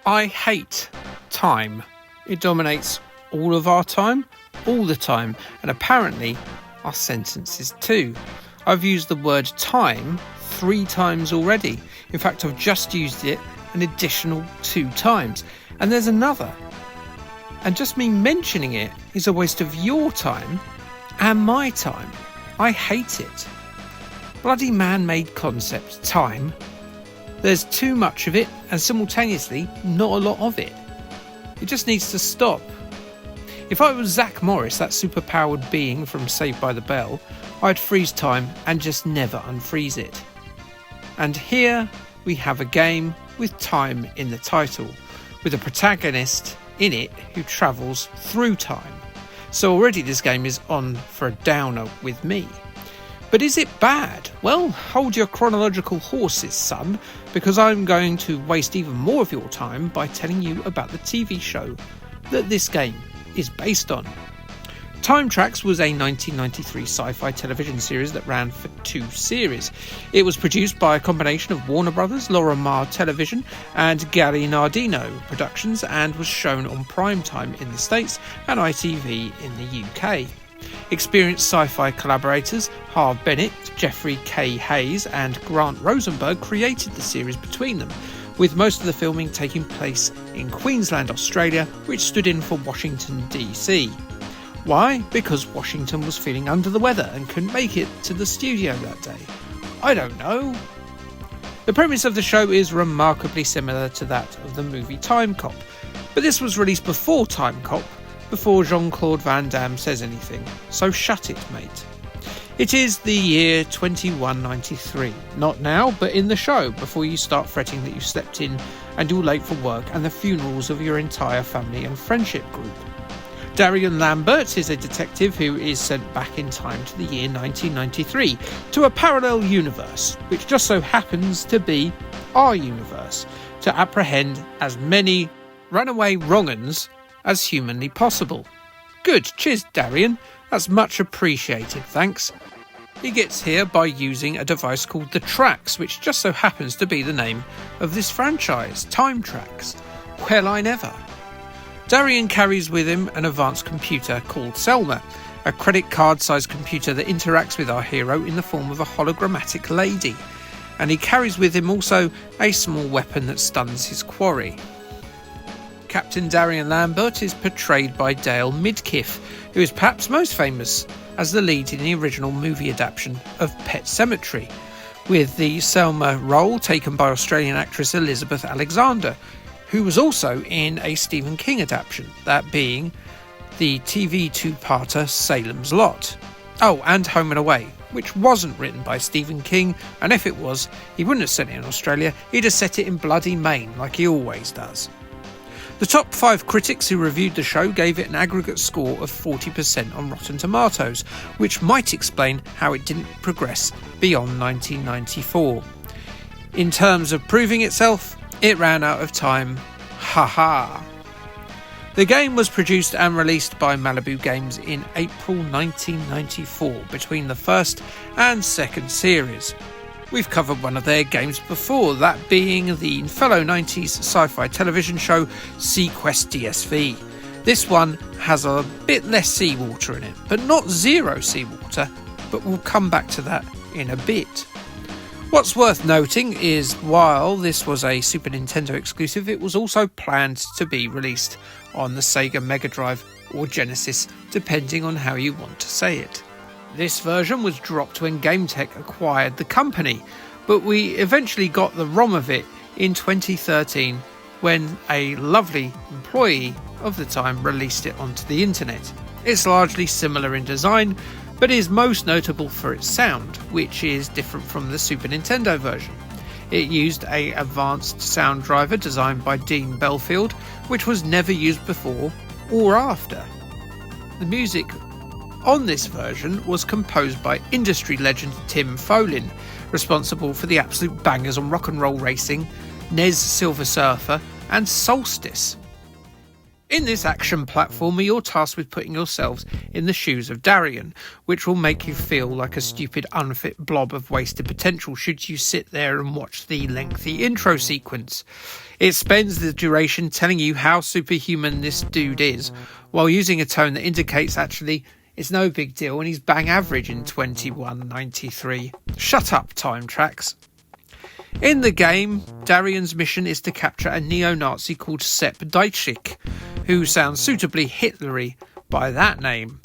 I hate time. It dominates all of our time, all the time, and apparently our sentences too. I've used the word time 3 times already. In fact, I've just used it an additional 2 times. And there's another. And just me mentioning it is a waste of your time and my time. I hate it. Bloody man-made concept, time. There's too much of it and simultaneously not a lot of it. It just needs to stop. If I was Zach Morris, that superpowered being from Saved by the Bell, I'd freeze time and just never unfreeze it. And here we have a game with time in the title, with a protagonist in it who travels through time. So already this game is on for a downer with me. But is it bad? Well, hold your chronological horses, son, because I'm going to waste even more of your time by telling you about the TV show that this game is based on. Trax was a 1993 sci-fi television series that ran for 2 series. It was produced by a combination of Warner Brothers, Lorimar Television and Gary Nardino Productions and was shown on primetime in the States and ITV in the UK. Experienced sci-fi collaborators Harve Bennett, Jeffrey K. Hayes and Grant Rosenberg created the series between them, with most of the filming taking place in Queensland, Australia, which stood in for Washington DC. Why? Because Washington was feeling under the weather and couldn't make it to the studio that day. I don't know. The premise of the show is remarkably similar to that of the movie Time Cop, but this was released before Time Cop, before Jean-Claude Van Damme says anything, so shut it, mate. It is the year 2193, not now, but in the show, before you start fretting that you slept in and you're late for work and the funerals of your entire family and friendship group. Darian Lambert is a detective who is sent back in time to the year 1993, to a parallel universe, which just so happens to be our universe, to apprehend as many runaway wrong-uns as humanly possible. Good, cheers Darian, that's much appreciated, thanks. He gets here by using a device called the Trax, which just so happens to be the name of this franchise, Time Trax. Well, I never. Darian carries with him an advanced computer called Selma, a credit card-sized computer that interacts with our hero in the form of a hologrammatic lady, and he carries with him also a small weapon that stuns his quarry. Captain Darian Lambert is portrayed by Dale Midkiff, who is perhaps most famous as the lead in the original movie adaptation of Pet Sematary, with the Selma role taken by Australian actress Elizabeth Alexander, who was also in a Stephen King adaptation, that being the TV 2-parter Salem's Lot. Oh, and Home and Away, which wasn't written by Stephen King, and if it was, he wouldn't have set it in Australia, he'd have set it in bloody Maine, like he always does. The top 5 critics who reviewed the show gave it an aggregate score of 40% on Rotten Tomatoes, which might explain how it didn't progress beyond 1994. In terms of proving itself, it ran out of time. Haha. The game was produced and released by Malibu Games in April 1994, between the first and second series. We've covered one of their games before, that being the fellow 90s sci-fi television show SeaQuest DSV. This one has a bit less seawater in it, but not zero seawater, but we'll come back to that in a bit. What's worth noting is while this was a Super Nintendo exclusive, it was also planned to be released on the Sega Megadrive or Genesis, depending on how you want to say it. This version was dropped when GameTech acquired the company, but we eventually got the ROM of it in 2013 when a lovely employee of the time released it onto the internet. It's largely similar in design, but is most notable for its sound, which is different from the Super Nintendo version. It used an advanced sound driver designed by Dean Belfield, which was never used before or after. The music on this version was composed by industry legend Tim Follin, responsible for the absolute bangers on Rock and Roll Racing, NES Silver Surfer and Solstice. In this action platformer, you're tasked with putting yourselves in the shoes of Darien, which will make you feel like a stupid, unfit blob of wasted potential should you sit there and watch the lengthy intro sequence. It spends the duration telling you how superhuman this dude is, while using a tone that indicates actually it's no big deal and he's bang average in 2193. Shut up, Time Trax. In the game, Darien's mission is to capture a neo-Nazi called Sepp Dietrich, who sounds suitably Hitlery by that name.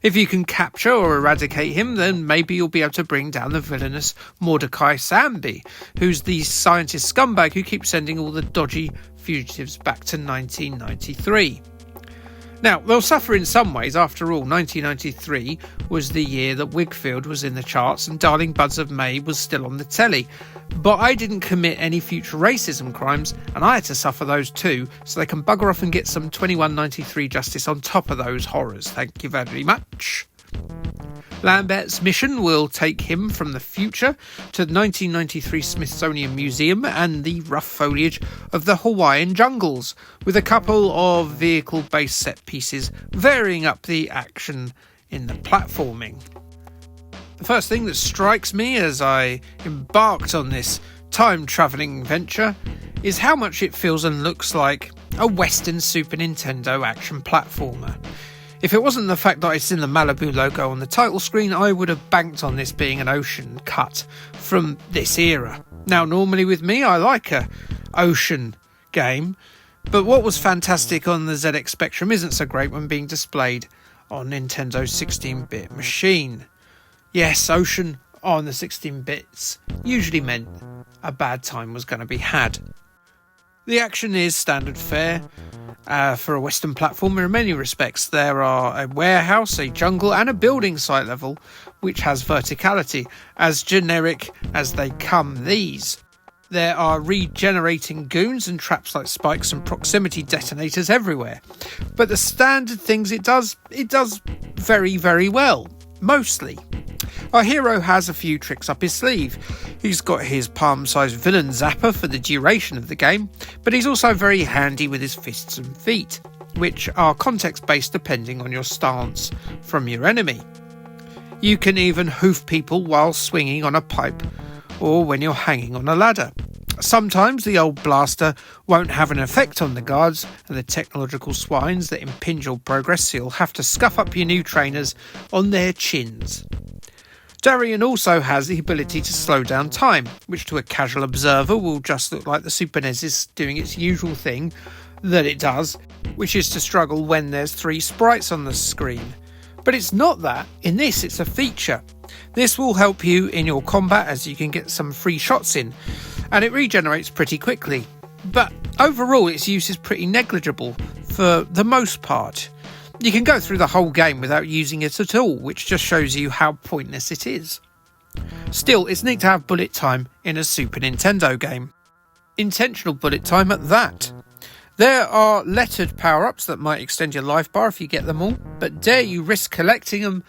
If you can capture or eradicate him, then maybe you'll be able to bring down the villainous Mordecai Samby, who's the scientist scumbag who keeps sending all the dodgy fugitives back to 1993. Now, they'll suffer in some ways. After all, 1993 was the year that Wigfield was in the charts and Darling Buds of May was still on the telly. But I didn't commit any future racism crimes, and I had to suffer those too, so they can bugger off and get some 2193 justice on top of those horrors. Thank you very much. Lambert's mission will take him from the future to the 1993 Smithsonian Museum and the rough foliage of the Hawaiian jungles, with a couple of vehicle-based set pieces varying up the action in the platforming. The first thing that strikes me as I embarked on this time-travelling venture is how much it feels and looks like a Western Super Nintendo action platformer. If it wasn't the fact that it's in the Malibu logo on the title screen, I would have banked on this being an ocean cut from this era. Now, normally with me, I like a ocean game, but what was fantastic on the ZX Spectrum isn't so great when being displayed on Nintendo's 16-bit machine. Yes, ocean on the 16-bits usually meant a bad time was going to be had. The action is standard fare for a Western platformer in many respects. There are a warehouse, a jungle and a building site level which has verticality, as generic as they come these. There are regenerating goons and traps like spikes and proximity detonators everywhere. But the standard things it does very, very well. Mostly. Our hero has a few tricks up his sleeve. He's got his palm-sized villain zapper for the duration of the game, but he's also very handy with his fists and feet, which are context-based depending on your stance from your enemy. You can even hoof people while swinging on a pipe or when you're hanging on a ladder. Sometimes the old blaster won't have an effect on the guards and the technological swines that impinge your progress, so you'll have to scuff up your new trainers on their chins. Darien also has the ability to slow down time, which to a casual observer will just look like the Super NES is doing its usual thing that it does, which is to struggle when there's 3 sprites on the screen. But it's not that. In this, it's a feature. This will help you in your combat as you can get some free shots in, and it regenerates pretty quickly. But overall, its use is pretty negligible for the most part. You can go through the whole game without using it at all, which just shows you how pointless it is. Still, it's neat to have bullet time in a Super Nintendo game. Intentional bullet time at that. There are lettered power-ups that might extend your life bar if you get them all, but dare you risk collecting them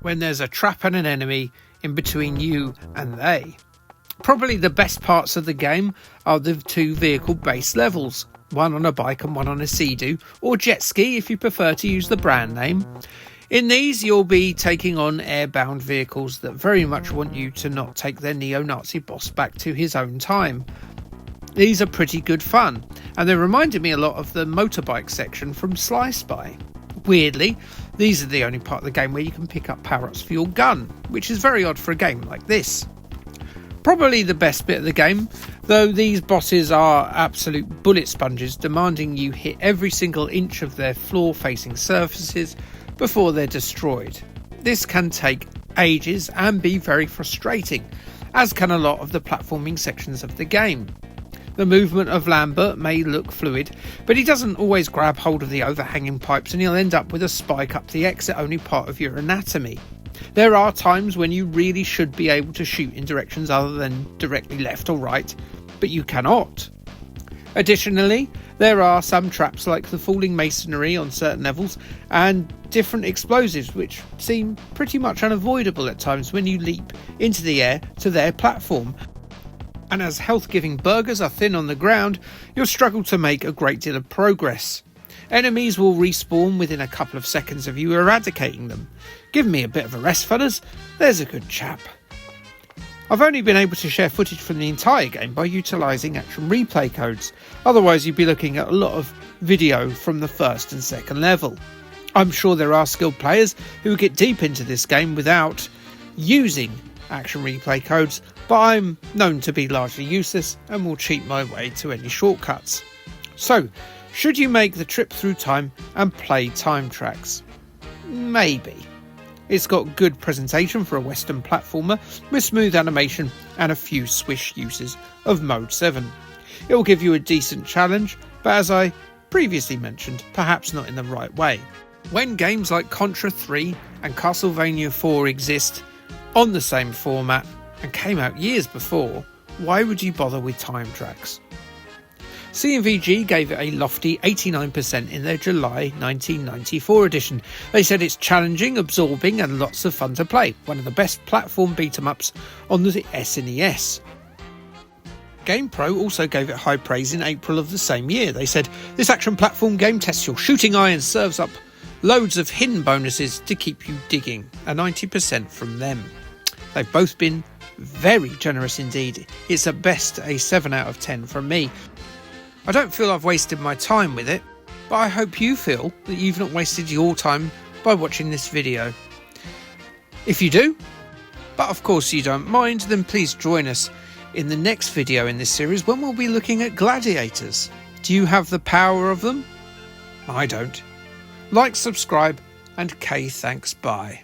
when there's a trap and an enemy in between you and they. Probably the best parts of the game are the 2 vehicle-based levels. One on a bike and one on a Sea-Doo, or jet ski if you prefer to use the brand name. In these, you'll be taking on airbound vehicles that very much want you to not take their neo-Nazi boss back to his own time. These are pretty good fun, and they reminded me a lot of the motorbike section from Sly Spy. Weirdly, these are the only part of the game where you can pick up power-ups for your gun, which is very odd for a game like this. Probably the best bit of the game, though these bosses are absolute bullet sponges, demanding you hit every single inch of their floor-facing surfaces before they're destroyed. This can take ages and be very frustrating, as can a lot of the platforming sections of the game. The movement of Lambert may look fluid, but he doesn't always grab hold of the overhanging pipes and he'll end up with a spike up the exit, only part of your anatomy. There are times when you really should be able to shoot in directions other than directly left or right, but you cannot. Additionally, there are some traps like the falling masonry on certain levels and different explosives which seem pretty much unavoidable at times when you leap into the air to their platform. And as health-giving burgers are thin on the ground, you'll struggle to make a great deal of progress. Enemies will respawn within a couple of seconds of you eradicating them. Give me a bit of a rest, fellas. There's a good chap. I've only been able to share footage from the entire game by utilising action replay codes. Otherwise you'd be looking at a lot of video from the first and second level. I'm sure there are skilled players who get deep into this game without using action replay codes, but I'm known to be largely useless and will cheat my way to any shortcuts. So, should you make the trip through time and play Time Trax? Maybe. It's got good presentation for a Western platformer with smooth animation and a few swish uses of Mode 7. It will give you a decent challenge, but as I previously mentioned, perhaps not in the right way. When games like Contra 3 and Castlevania 4 exist on the same format and came out years before, why would you bother with Time Trax? CMVG gave it a lofty 89% in their July 1994 edition. They said it's challenging, absorbing and lots of fun to play. One of the best platform beat-em-ups on the SNES. GamePro also gave it high praise in April of the same year. They said, this action platform game tests your shooting eye and serves up loads of hidden bonuses to keep you digging. A 90% from them. They've both been very generous indeed. It's at best a 7 out of 10 from me. I don't feel I've wasted my time with it, but I hope you feel that you've not wasted your time by watching this video. If you do, but of course you don't mind, then please join us in the next video in this series when we'll be looking at gladiators. Do you have the power of them? I don't. Like, subscribe, and K thanks, bye.